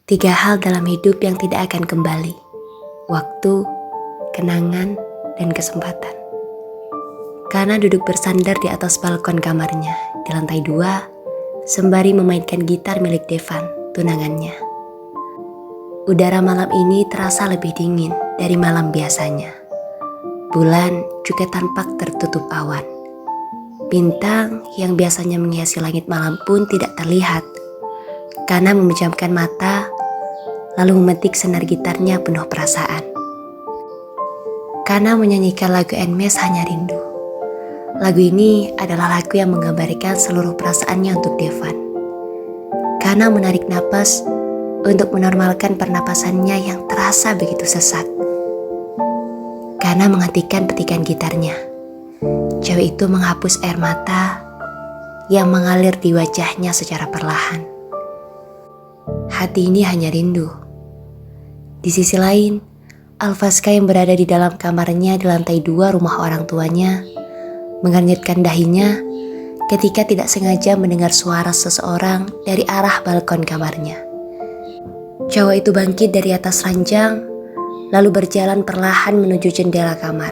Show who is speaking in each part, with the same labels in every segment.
Speaker 1: Tiga hal dalam hidup yang tidak akan kembali. Waktu, kenangan, dan kesempatan. Kana duduk bersandar di atas balkon kamarnya di lantai 2, sembari memainkan gitar milik Devan, tunangannya. Udara malam ini terasa lebih dingin dari malam biasanya. Bulan juga tampak tertutup awan. Bintang yang biasanya menghiasi langit malam pun tidak terlihat. Kana memejamkan mata, lalu memetik senar gitarnya penuh perasaan. Kana menyanyikan lagu Nmes Hanya Rindu. Lagu ini adalah lagu yang menggambarkan seluruh perasaannya untuk Devan. Kana menarik napas untuk menormalkan pernapasannya yang terasa begitu sesak. Kana menghentikan petikan gitarnya. Cewek itu menghapus air mata yang mengalir di wajahnya secara perlahan. Hati ini hanya rindu. Di sisi lain, Alvaska yang berada di dalam kamarnya di lantai 2 rumah orang tuanya mengernyitkan dahinya ketika tidak sengaja mendengar suara seseorang dari arah balkon kamarnya. Cowok itu bangkit dari atas ranjang lalu berjalan perlahan menuju jendela kamar.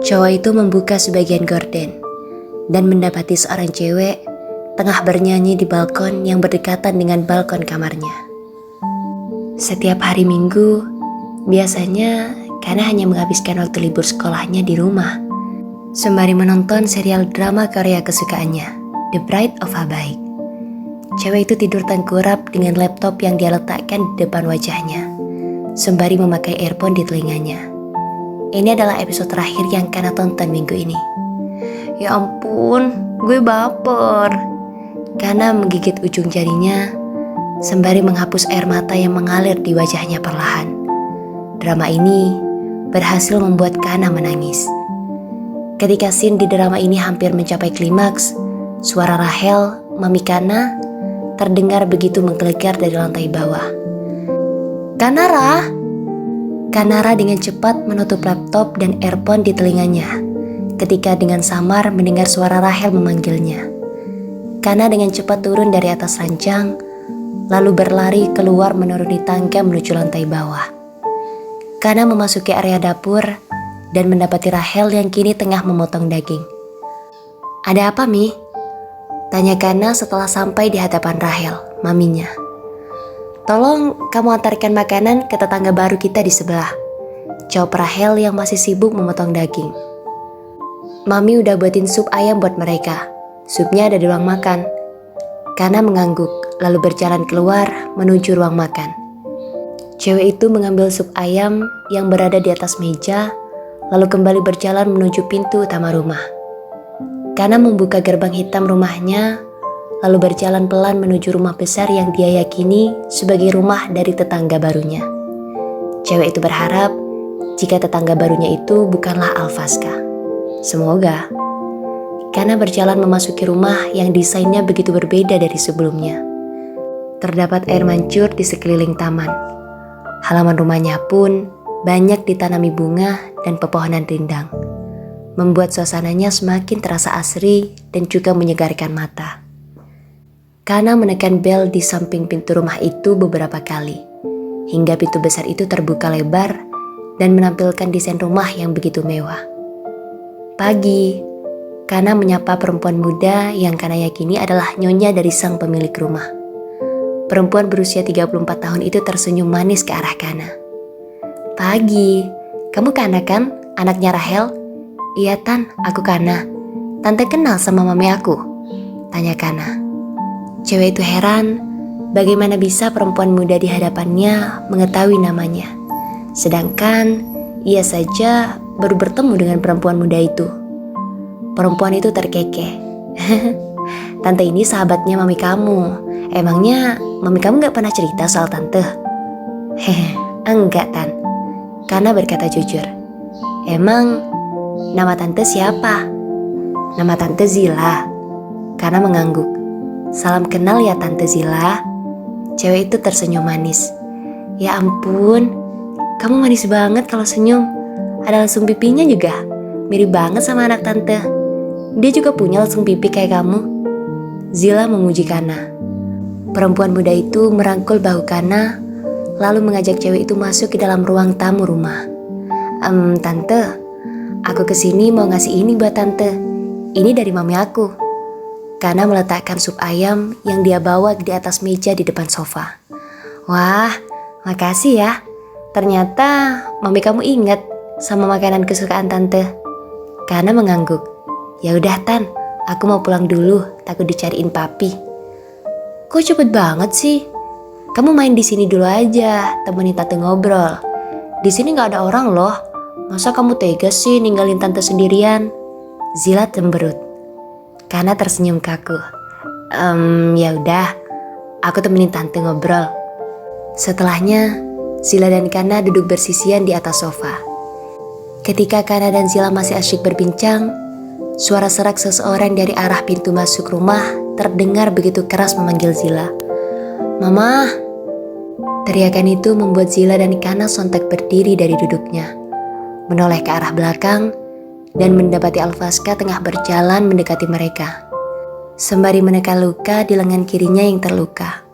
Speaker 1: Cowok itu membuka sebagian gorden dan mendapati seorang cewek tengah bernyanyi di balkon yang berdekatan dengan balkon kamarnya. Setiap hari Minggu, biasanya Kana hanya menghabiskan waktu libur sekolahnya di rumah, sembari menonton serial drama Korea kesukaannya, The Bride of Habaik. Cewek itu tidur tengkurap dengan laptop yang dia letakkan di depan wajahnya, sembari memakai earphone di telinganya. Ini adalah episode terakhir yang Kana tonton minggu ini. Ya ampun, gue baper. Kana menggigit ujung jarinya, sembari menghapus air mata yang mengalir di wajahnya perlahan. Drama ini berhasil membuat Kana menangis. Ketika scene di drama ini hampir mencapai klimaks, suara Rahel, mami Kana, terdengar begitu menggelegar dari lantai bawah. Kanara! Kanara dengan cepat menutup laptop dan earphone di telinganya ketika dengan samar mendengar suara Rahel memanggilnya. Kana dengan cepat turun dari atas ranjang, lalu berlari keluar menuruni tangga menuju lantai bawah. Kana memasuki area dapur dan mendapati Rahel yang kini tengah memotong daging. "Ada apa, Mi?" tanya Kana setelah sampai di hadapan Rahel, maminya. "Tolong kamu antarkan makanan ke tetangga baru kita di sebelah," jawab Rahel yang masih sibuk memotong daging. "Mami udah buatin sup ayam buat mereka. Supnya ada di ruang makan." Kana mengangguk, lalu berjalan keluar menuju ruang makan. Cewek itu mengambil sup ayam yang berada di atas meja, lalu kembali berjalan menuju pintu utama rumah. Kana membuka gerbang hitam rumahnya, lalu berjalan pelan menuju rumah besar yang dia yakini sebagai rumah dari tetangga barunya. Cewek itu berharap jika tetangga barunya itu bukanlah Alvaska. Semoga. Kana berjalan memasuki rumah yang desainnya begitu berbeda dari sebelumnya. Terdapat air mancur di sekeliling taman. Halaman rumahnya pun banyak ditanami bunga dan pepohonan rindang, membuat suasananya semakin terasa asri dan juga menyegarkan mata. Kana menekan bel di samping pintu rumah itu beberapa kali, hingga pintu besar itu terbuka lebar dan menampilkan desain rumah yang begitu mewah. "Pagi," Kana menyapa perempuan muda yang Kana yakini adalah nyonya dari sang pemilik rumah. Perempuan berusia 34 tahun itu tersenyum manis ke arah Kana. "Pagi, kamu Kana kan? Anaknya Rahel?" "Iya Tan, aku Kana. Tante kenal sama mami aku?" tanya Kana. Cewek itu heran bagaimana bisa perempuan muda di hadapannya mengetahui namanya, sedangkan ia saja baru bertemu dengan perempuan muda itu. Perempuan itu terkekeh. "Tante ini sahabatnya mami kamu. Emangnya mami kamu gak pernah cerita soal tante?" "Hehe, enggak Tan," Kana berkata jujur. "Emang nama tante siapa?" "Nama tante Zila." Kana mengangguk. "Salam kenal ya Tante Zila." Cewek itu tersenyum manis. "Ya ampun, kamu manis banget kalau senyum. Ada langsung pipinya juga. Mirip banget sama anak tante. Dia juga punya langsung pipi kayak kamu." Zila memuji Kana. Perempuan muda itu merangkul bahu Kana, lalu mengajak cewek itu masuk ke dalam ruang tamu rumah. Tante, aku kesini mau ngasih ini buat tante. Ini dari mami aku. Kana meletakkan sup ayam yang dia bawa di atas meja di depan sofa. Wah, makasih ya. Ternyata mami kamu ingat sama makanan kesukaan tante. Kana mengangguk. Ya udah Tan, aku mau pulang dulu, takut dicariin papi. Kok cepet banget sih? Kamu main di sini dulu aja, temenin tante ngobrol. Di sini nggak ada orang loh. Masa kamu tega sih ninggalin tante sendirian? Zila cemberut. Kana tersenyum kaku. Ya udah, aku temenin tante ngobrol. Setelahnya, Zila dan Kana duduk bersisian di atas sofa. Ketika Kana dan Zila masih asyik berbincang, suara serak seseorang dari arah pintu masuk rumah terdengar begitu keras memanggil Zila. Mama! Teriakan itu membuat Zila dan Kana sontak berdiri dari duduknya, menoleh ke arah belakang, dan mendapati Alfaska tengah berjalan mendekati mereka, sembari menekan luka di lengan kirinya yang terluka.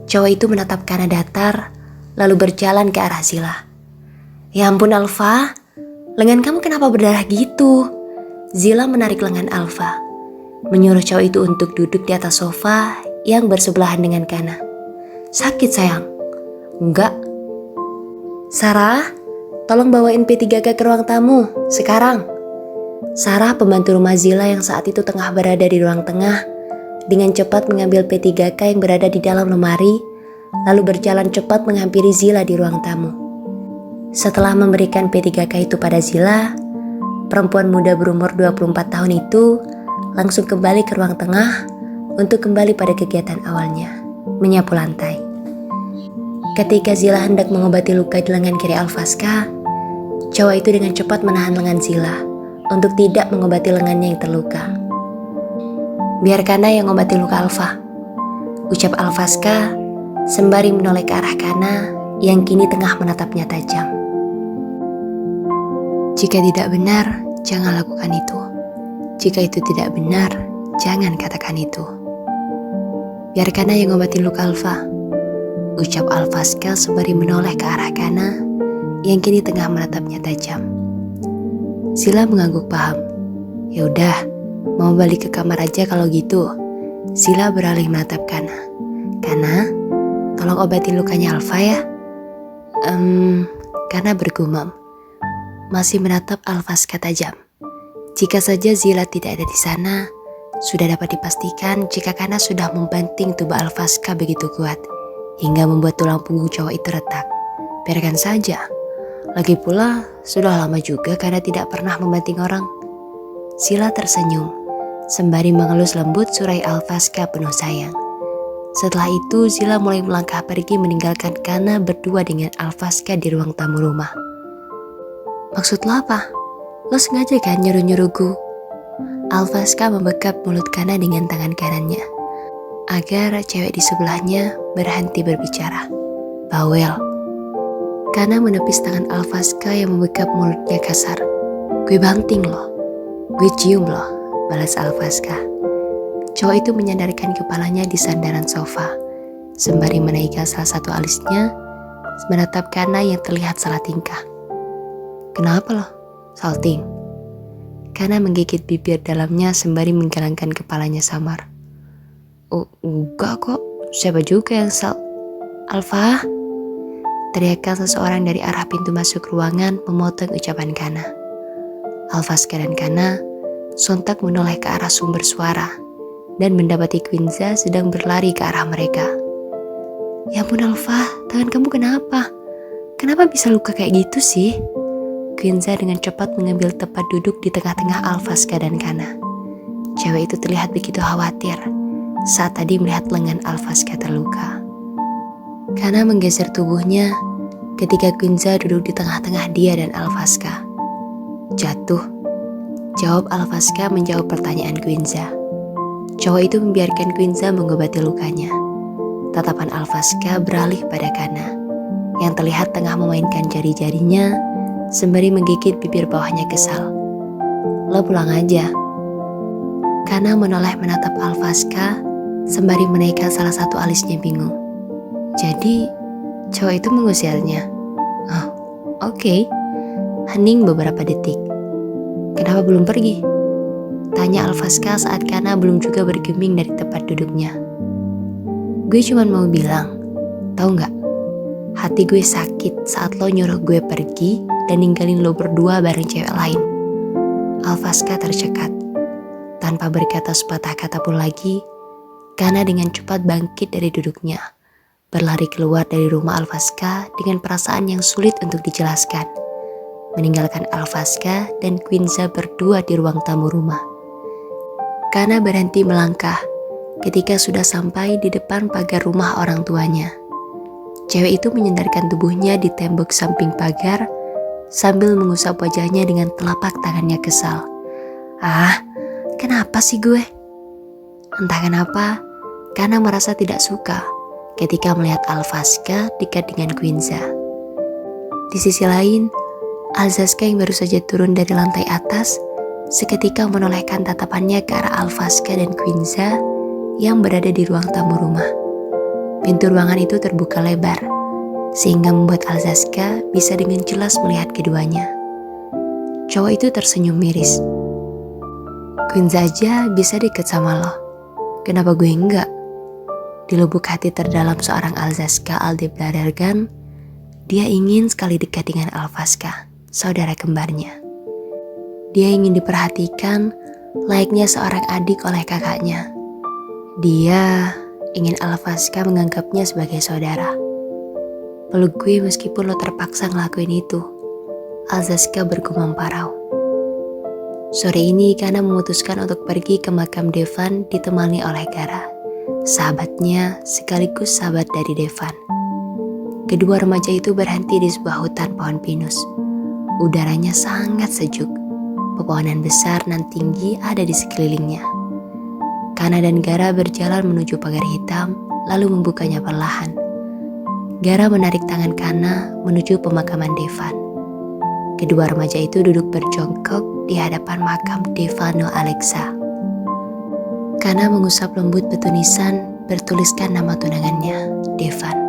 Speaker 1: Cowok itu menatap Kana datar, lalu berjalan ke arah Zila. Ya ampun Alfa, lengan kamu kenapa berdarah gitu? Zila menarik lengan Alfa, menyuruh cowok itu untuk duduk di atas sofa yang bersebelahan dengan Kana. Sakit sayang? Enggak. Sarah, tolong bawain P3K ke ruang tamu, sekarang. Sarah, pembantu rumah Zila yang saat itu tengah berada di ruang tengah, dengan cepat mengambil P3K yang berada di dalam lemari, lalu berjalan cepat menghampiri Zila di ruang tamu. Setelah memberikan P3K itu pada Zila, perempuan muda berumur 24 tahun itu langsung kembali ke ruang tengah untuk kembali pada kegiatan awalnya, menyapu lantai. Ketika Zila hendak mengobati luka di lengan kiri Alfaska, cowok itu dengan cepat menahan lengan Zila untuk tidak mengobati lengannya yang terluka. Biar Kana yang ngobati luka Alfa, ucap Alfaska sembari menoleh ke arah Kana yang kini tengah menatapnya tajam. Jika tidak benar, jangan lakukan itu. Jika itu tidak benar, jangan katakan itu. Biar Kana yang ngobatin luka Alfa, ucap Alfaska sembari menoleh ke arah Kana yang kini tengah menatapnya tajam. Zila mengangguk paham. Ya udah, mau balik ke kamar aja kalau gitu. Zila beralih menatap Kana. Kana, tolong obatin lukanya Alfa ya. Kana bergumam, masih menatap Alfaska tajam. Jika saja Zila tidak ada di sana, sudah dapat dipastikan jika Kana sudah membanting tubuh Alfaska begitu kuat, hingga membuat tulang punggung cowok itu retak. Biarkan saja. Lagi pula, sudah lama juga Kana tidak pernah membanting orang. Zila tersenyum, sembari mengelus lembut surai Alfaska penuh sayang. Setelah itu, Zila mulai melangkah pergi meninggalkan Kana berdua dengan Alfaska di ruang tamu rumah. Maksud lo apa? Lo sengaja kan nyuruh-nyuruhku? Alfaska membekap mulut Kana dengan tangan kanannya, agar cewek di sebelahnya berhenti berbicara. Bawel. Kana menepis tangan Alfaska yang membekap mulutnya kasar. Gue banting lo. Gue cium lo, balas Alfaska. Cowok itu menyandarkan kepalanya di sandaran sofa, sembari menaikkan salah satu alisnya, menatap Kana yang terlihat salah tingkah. Kenapa lo? Salting. Kana menggigit bibir dalamnya sembari menggelangkan kepalanya samar. Oh, enggak kok. Siapa juga yang Alfa? Teriakan seseorang dari arah pintu masuk ruangan memotong ucapan Kana. Alfaska dan Kana sontak menoleh ke arah sumber suara dan mendapati Quinza sedang berlari ke arah mereka. Ya ampun Alfa, tangan kamu kenapa? Kenapa bisa luka kayak gitu sih? Quinza dengan cepat mengambil tempat duduk di tengah-tengah Alfaska dan Kana. Cewek itu terlihat begitu khawatir saat tadi melihat lengan Alfaska terluka. Kana menggeser tubuhnya ketika Quinza duduk di tengah-tengah dia dan Alfaska. Jatuh, jawab Alfaska menjawab pertanyaan Quinza. Cowok itu membiarkan Quinza mengobati lukanya. Tatapan Alfaska beralih pada Kana, yang terlihat tengah memainkan jari-jarinya sembari menggigit bibir bawahnya kesal. Lo pulang aja. Kana menoleh menatap Alfaska sembari menaikkan salah satu alisnya bingung. Jadi, cowok itu mengusirnya. Oh, oke. Hening beberapa detik. Kenapa belum pergi? Tanya Alfaska saat Kana belum juga bergeming dari tempat duduknya. Gue cuma mau bilang, tahu nggak? Hati gue sakit saat lo nyuruh gue pergi dan ninggalin lo berdua bareng cewek lain. Alfaska tercekat. Tanpa berkata sepatah kata pun lagi, Kana dengan cepat bangkit dari duduknya. Berlari keluar dari rumah Alfaska dengan perasaan yang sulit untuk dijelaskan. Meninggalkan Alfaska dan Quinza berdua di ruang tamu rumah. Kana berhenti melangkah ketika sudah sampai di depan pagar rumah orang tuanya. Cewek itu menyandarkan tubuhnya di tembok samping pagar sambil mengusap wajahnya dengan telapak tangannya kesal. Ah, kenapa sih gue? Entah kenapa, Kana merasa tidak suka ketika melihat Alfaska dekat dengan Quinza. Di sisi lain, Alzaska yang baru saja turun dari lantai atas seketika menolehkan tatapannya ke arah Alfaska dan Quinza yang berada di ruang tamu rumah. Pintu ruangan itu terbuka lebar, sehingga membuat Alzaska bisa dengan jelas melihat keduanya. Cowok itu tersenyum miris. Quinza aja bisa deket sama lo, kenapa gue enggak? Di lubuk hati terdalam seorang Alzaska Aldebaran, dia ingin sekali dekat dengan Alfaska, saudara kembarnya. Dia ingin diperhatikan layaknya seorang adik oleh kakaknya. Dia ingin Alfaska menganggapnya sebagai saudara. Peluk gue meskipun lo terpaksa ngelakuin itu, Alzaska bergumam parau. Sore ini Kana memutuskan untuk pergi ke makam Devan ditemani oleh Gara, sahabatnya sekaligus sahabat dari Devan. Kedua remaja itu berhenti di sebuah hutan pohon pinus. Udaranya sangat sejuk. Pepohonan besar nan tinggi ada di sekelilingnya. Kana dan Gara berjalan menuju pagar hitam, lalu membukanya perlahan. Gara menarik tangan Kana menuju pemakaman Devan. Kedua remaja itu duduk berjongkok di hadapan makam Devano Alexa. Kana mengusap lembut batu nisan bertuliskan nama tunangannya, Devan.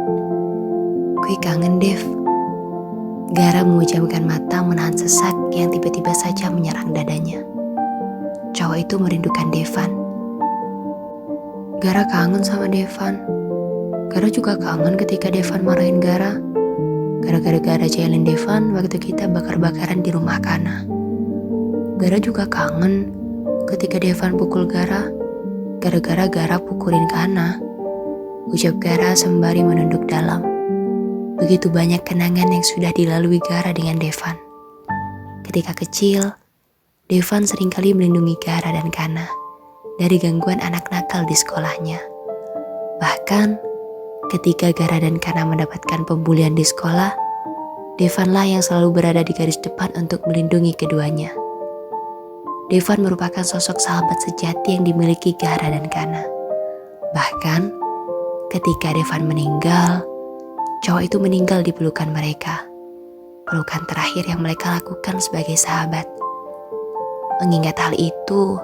Speaker 1: Gue kangen, Dev. Gara memejamkan mata menahan sesak yang tiba-tiba saja menyerang dadanya. Cowok itu merindukan Devan. Gara kangen sama Devan. Gara juga kangen ketika Devan marahin Gara. Gara-gara Gara jailin Devan waktu kita bakar-bakaran di rumah Kana. Gara juga kangen ketika Devan pukul Gara. Gara-gara Gara pukulin Kana. Ucap Gara sembari menunduk dalam. Begitu banyak kenangan yang sudah dilalui Gara dengan Devan. Ketika kecil, Devan seringkali melindungi Gara dan Kana dari gangguan anak nakal di sekolahnya. Bahkan, ketika Gara dan Kana mendapatkan pembulian di sekolah, Devanlah yang selalu berada di garis depan untuk melindungi keduanya. Devan merupakan sosok sahabat sejati yang dimiliki Gara dan Kana. Bahkan, ketika Devan meninggal, cowok itu meninggal di pelukan mereka. Pelukan terakhir yang mereka lakukan sebagai sahabat. Mengingat hal itu,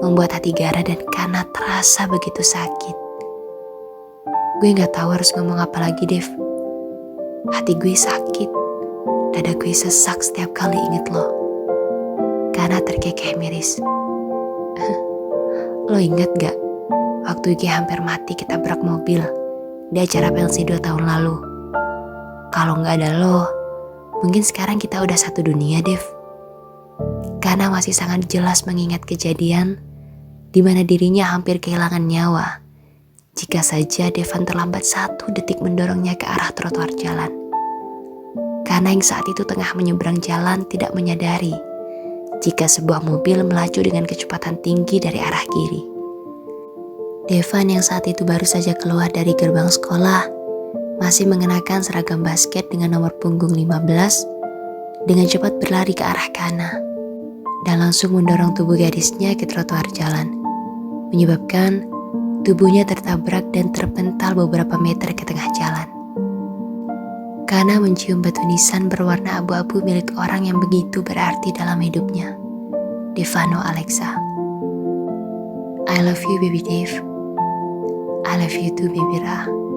Speaker 1: membuat hati Gara dan Kana terasa begitu sakit. Gue gak tahu harus ngomong apa lagi, Dev. Hati gue sakit. Dada gue sesak setiap kali inget lo. Kana terkekeh miris. Lo inget gak? Waktu gue hampir mati ketabrak mobil di acara pensi 2 tahun lalu. Kalau nggak ada lo, mungkin sekarang kita udah satu dunia, Dev. Karena masih sangat jelas mengingat kejadian di mana dirinya hampir kehilangan nyawa. Jika saja Devan terlambat 1 detik mendorongnya ke arah trotoar jalan. Karena yang saat itu tengah menyeberang jalan tidak menyadari jika sebuah mobil melaju dengan kecepatan tinggi dari arah kiri. Devan yang saat itu baru saja keluar dari gerbang sekolah masih mengenakan seragam basket dengan nomor punggung 15 dengan cepat berlari ke arah Kana dan langsung mendorong tubuh gadisnya ke trotoar jalan, menyebabkan tubuhnya tertabrak dan terpental beberapa meter ke tengah jalan. Kana mencium batu nisan berwarna abu-abu milik orang yang begitu berarti dalam hidupnya, Devano Alexa. I love you, baby Dave. I love you too, baby Ra.